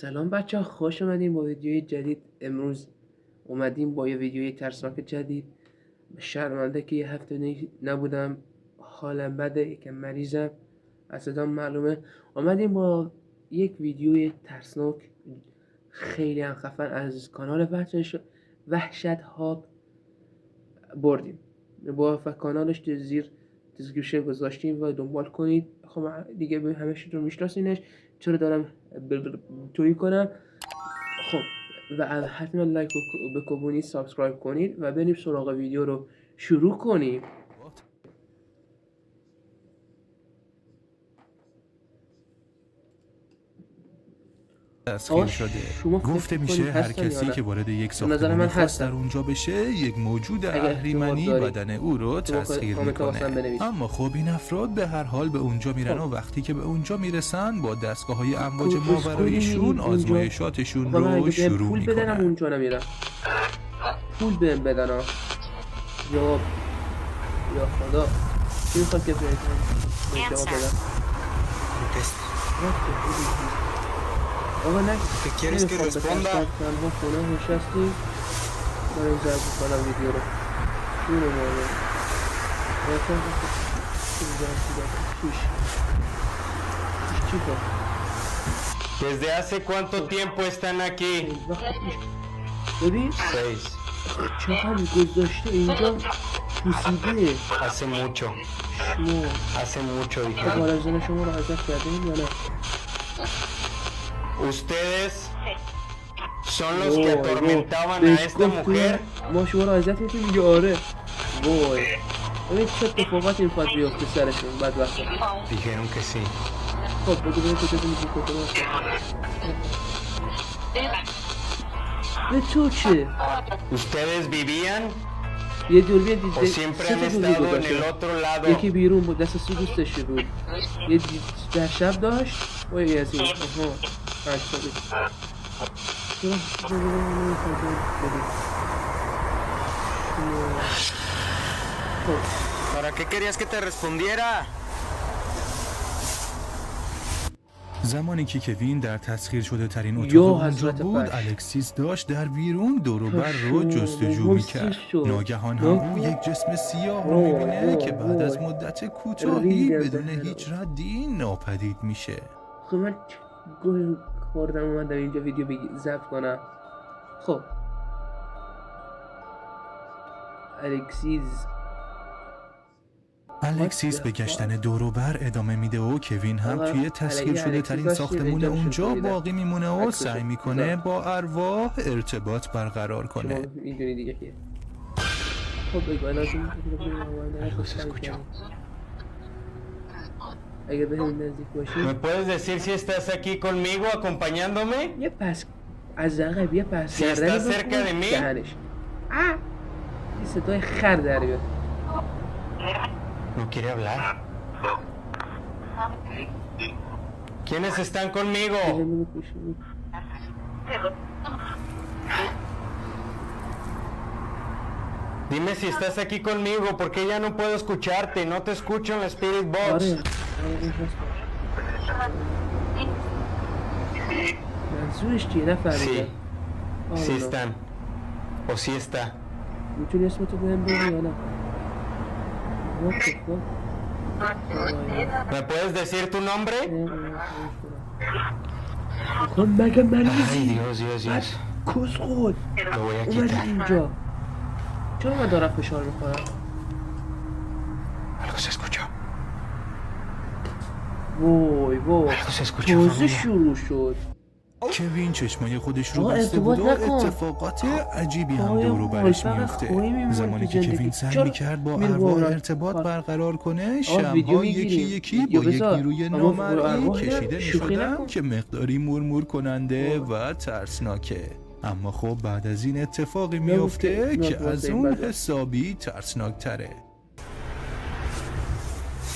سلام بچه ها، خوش اومدیم با ویدیوی جدید. امروز اومدیم با یه ویدیوی ترسناک جدید. شرمنده که یه هفته نبودم، حالم بده، یکم مریضم، از صدام معلومه. اومدیم با یک ویدیوی ترسناک خیلی هم خفن از کانال وحشت ها بردیم. با کانالش زیر دیسکریپشن گذاشتیم و دنبال کنید. خب دیگه به همه شتون میشناسینش، چرا دارم تویی کنم. خب و حتما لایک بکنید، سابسکرایب کنید و بریم سراغ ویدیو رو شروع کنیم. تسخیر شده. گفته میشه هر کسی که وارد یک ساختمانی خاص در اونجا بشه یک موجود اهریمنی بدن او رو تسخیر میکنه. اما خب این افراد به هر حال به اونجا میرن و وقتی که به اونجا میرسن با دستگاه‌های امواج ماوراییشون آزمایشاتشون رو شروع پول بدنم میکنن. اونجا نمیرم، پول بهم بدن ها. یا خدا چی میخواد که جواب بدم؟ آقا نه ¿Qué quieres que responda? تنها خونه نشستیم، من ضبط کنم ویدیو رو. جون مادر چی کن؟ ¿Desde hace cuánto tiempo están aquí? ببین 6. چقدر گذاشته اینجا پوسیده. Hace mucho. شما Hace mucho, خب dijeron. حالا زن شما رو ازت کردیم یا نه؟ ¿Ustedes son los que atormentaban a esta mujer? ما شما رو ازت میتونیم میگه آره. وای ببین چه اتفاقاتی میخواد بیفته سرشون بعد وقتا. Dijeron que sí. خب بگو بگو تو میگی به تو چه؟ ¿Ustedes vivían یه دوربین o دیده siempre سه han تا دوربین estado en el گذاشته. otro lado? یکی بیرون بود، دست سو دوستش بود. یه در شب داشت. وای از این ¿Para qué querías que te respondiera? زمانی که کوین در تسخیر شده ترین اتاق اونجا بود، پش. الکسیس داشت در بیرون دور و بر رو جستجو میکرد. ناگهان هم او یک جسم سیاه رو میبینه که بعد از مدت کوتاهی بدون هیچ ردی ناپدید میشه. خب من گوه خوردم اومدم اینجا ویدیو ضبط کنم. خب الکسیس به گشتن دور و بر ادامه میده و کوین هم توی تسخیر شده ترین ساختمون اونجا باقی میمونه و سعی میکنه با ارواح ارتباط برقرار کنه. شما میدونی دیگه که خب بگو لازم اگه به هم نزدیک باشی ¿Me puedes decir si estás aquí conmigo acompañándome? یه پس از عقب یه پس Si گردنی estás cerca de mí. دهنش این صدای خر در بیاد. No quiere hablar. ¿Quiénes están conmigo? Dime si estás aquí conmigo, porque ya no puedo escucharte, no te escucho en la Spirit Box. منظورش چیه؟ نفهمیدم. Sí, sí están. O sí está. میتونی اسمتو بهم بگی یا نه؟ ¿Me puedes decir tu nombre? خب مگه Ay, مریضی؟ Dios. کس خود Lo voy a اومدی quitar. اینجا چرا من دارم فشار میخورم؟ Algo se escuchó. وای Algo se escuchó, تازه familia. شروع شد. کوین چشمای خودش رو آقا بسته بود و ارتباط نکن. اتفاقات عجیبی هم آقای دور و برش فقط میفته. خواهی می‌مونه زمانی تو که زندگی. کوین سعی چرا میکرد با می‌ره ارواح با ارتباط برقرار کنه، ویدیو شم‌ها می‌گیریم. یکی یکی ویدیو با یک بذار. نیروی اما نامرئی ارواح کشیده شوخی میشدن نکن. که مقداری مورمور کننده و ترسناکه. اما خب بعد از این اتفاقی میفته که از اون حسابی ترسناک تره.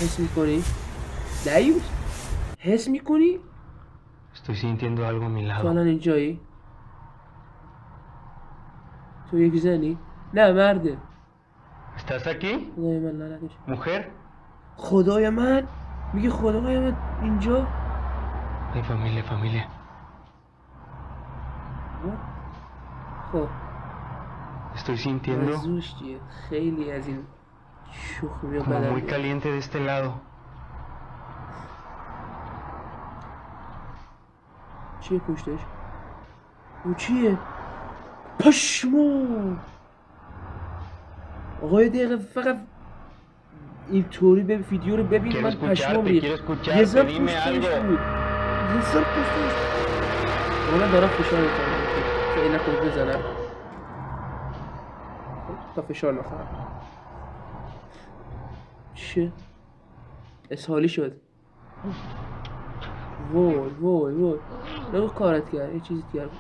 حس میکنی؟ دیوز؟ حس میکنی؟ Estoy sintiendo algo a mi تو lado. الان اینجایی؟ تو یک زنی؟ نه مرده. ¿Estás aquí? خدای من لعنتش. ¿Mujer? خدای من میگه خدای من اینجا. Ay, familia. خب Estoy sintiendo منظورش چیه؟ خیلی از این شوخی ها como بدم muy میاد. caliente de este lado. چیه پشتش؟ او چیه؟ پشمام آقای دقیقه فقط اینطوری به ویدیو رو ببین من پشمام ریخت یه زن پشتش بود یه زن پشتش من دارم فشار میکنم خیلی نکنید بزنم تا فشار نخورم چه؟ اسهالی شد وای وای وای نگو کارت کرد یه چیزی کرد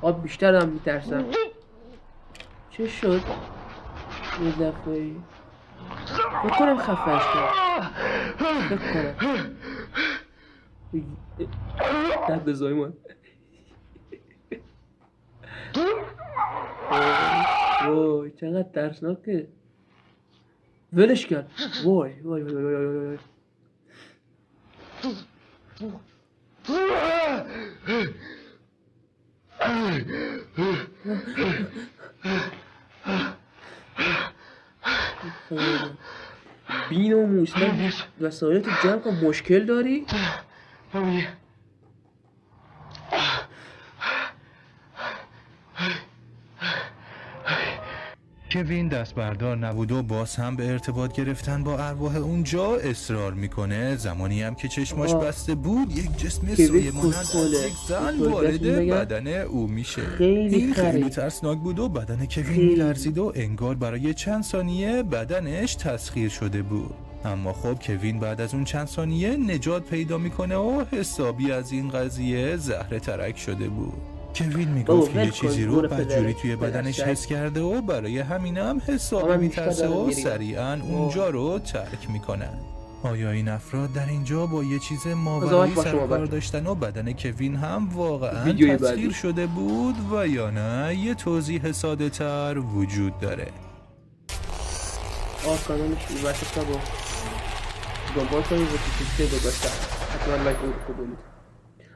آب بیشتر هم میترسم چه شد؟ یه دفعه فکر کنم خفهش کرد فکر کنم دست بزای من وای چقدر ترسناکه ولش کرد وای وای وای وای وای وای بیناموس من وسایلت جمع کن مشکل داری؟ کوین دست بردار نبود و باز هم به ارتباط گرفتن با ارواح اونجا اصرار میکنه. زمانی هم که چشماش بسته بود یک جسم سایه مانند از یک زن وارد بدن او میشه. این خیلی ترسناک بود و بدن کوین میلرزید و انگار برای چند ثانیه بدنش تسخیر شده بود. اما خب کوین بعد از اون چند ثانیه نجات پیدا میکنه و حسابی از این قضیه زهره ترک شده بود. کوین میگفت که یه چیزی رو بدجوری توی بدنش حس کرده و برای همینم حسابی میترسه و سریعا اونجا رو ترک میکنن. آیا این افراد در اینجا با یه چیز ماورایی سرکار داشتن و بدن کوین هم واقعا تسخیر شده بود و یا نه یه توضیح ساده تر وجود داره؟ کانالش واسه با دنبال کنید و تیکه گذاشتم حتما لایک کنید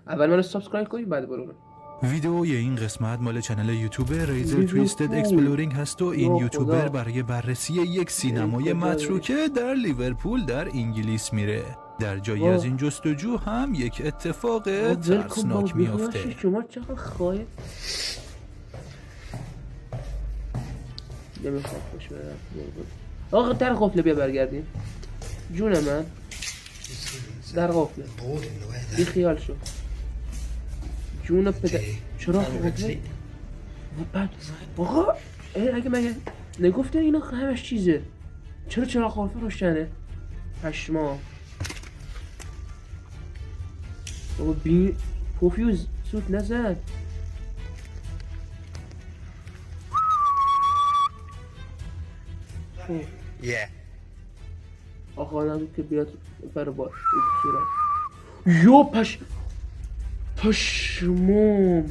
اول منو سابسکرایب کنید بعد برو ویدئوی این قسمت مال چنل یوتیوب ریزر تویستد اکسپلورینگ هست و این یوتیوبر برای بررسی یک سینمای متروکه در لیورپول در انگلیس میره. در جایی از این جستجو هم یک اتفاق ترسناک میافته. شما چقدر خواهید نمیخواد خوش برم آقا در غفله بیا برگردیم جون من در غفله بی خیال شو جون پدر چرا غفله آقا اگه مگه نگفته اینا همش چیزه چرا غفله روشنه پشما بابا بی پوفیوز سوت نزد آقا نگو که بیاد بر باش یو پشمام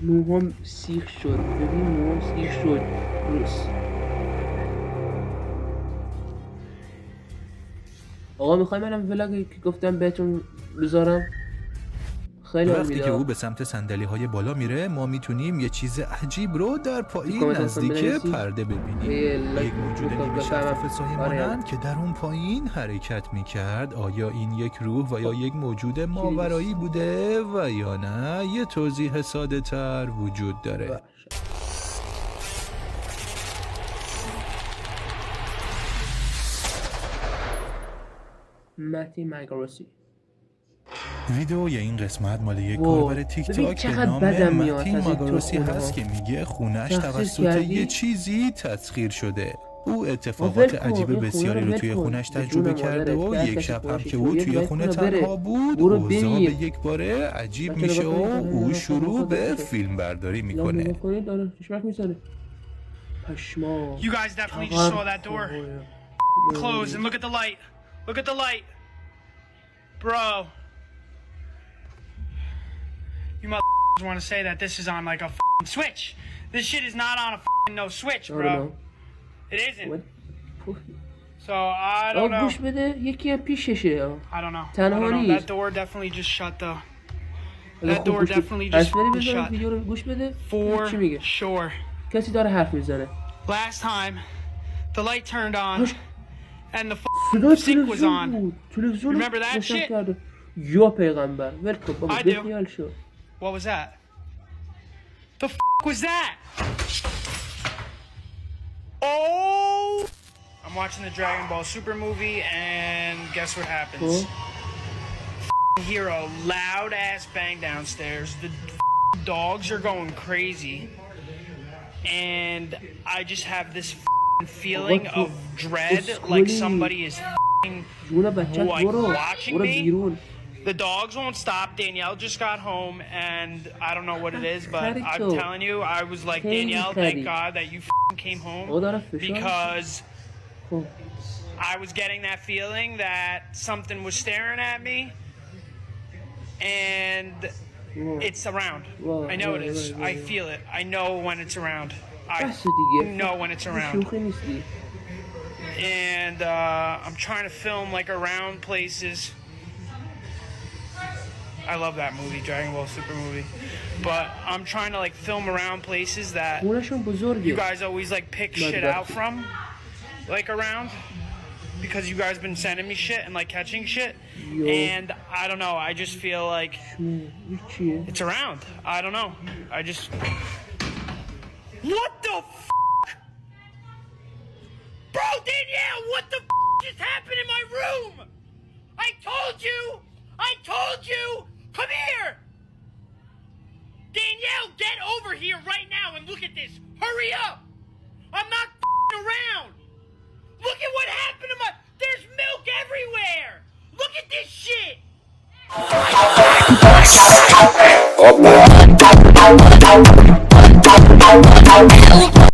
موهام سیخ شد ببین موهام سیخ شد روس آقا میخوای منم ولاگی که گفتم بهتون بذارم خیلی وقتی که او به سمت صندلی‌های بالا میره ما میتونیم یه چیز عجیب رو در پایین نزدیک پرده ببینیم. یک موجود نیمه شفاف سایه مانند که در اون پایین حرکت میکرد. آیا این یک روح و یا یک موجود ماورایی بوده و یا نه یه توضیح ساده تر وجود داره؟ متی مگروسی ویدئوی این قسمت مال یک کاربر تیک تاک به نام متی ماگاروسی هست که میگه خونش توسط یه چیزی تسخیر شده. او اتفاقات عجیب بسیاری رو توی خونش تجربه کرده و یک شب هم که او توی خونه تنها بود اوضاع به یک باره عجیب میشه و او شروع به فیلم برداری میکنه. You guys definitely just saw that door close and look at the light. Look at the light. Bro. You motherfuckers want to say that this is on like a switch. This shit is not on a no switch, bro. It isn't. So I don't know. گوش بده یکی پیششه. I don't know. That door definitely just shut though. That door definitely just حرفی shut. بزنم ویدیو رو گوش بده For چی میگه sure. کسی داره حرف میزنه Last time, the light turned on and the صدای sink was تلویزیون on. بود تلویزیون Remember that روشن shit? کرده یا پیغمبر ول کن بابا I do. بیخیال شو What was that? The was that? Oh! I'm watching the Dragon Ball Super movie, and guess what happens? Hear a loud ass bang downstairs. The dogs are going crazy, and I just have this feeling of dread, like somebody is جون بچه برو watching برو me. بیرون The dogs won't stop. Danielle just got home, and I don't know what it is, but I'm telling you, I was like, Danielle, thank God that you came home, because I was getting that feeling that something was staring at me, and it's around. I know it is. I feel it. I know when it's around. I know when it's around. شوخی نیستی And I'm trying to film like around places. I love that movie, Dragon Ball Super movie. But I'm trying to like film around places that خونشون بزرگه you guys always like pick shit out from, like around, because you guys been sending me shit and like catching shit. And I don't know, I just feel like چیه it's around. I don't know. I just what the bro, Danielle, what the just happened in my room? I told you, come here. Danielle, get over here right now and look at this. Hurry up. I'm not around. Look at what happened to my, there's milk everywhere. Look at this shit.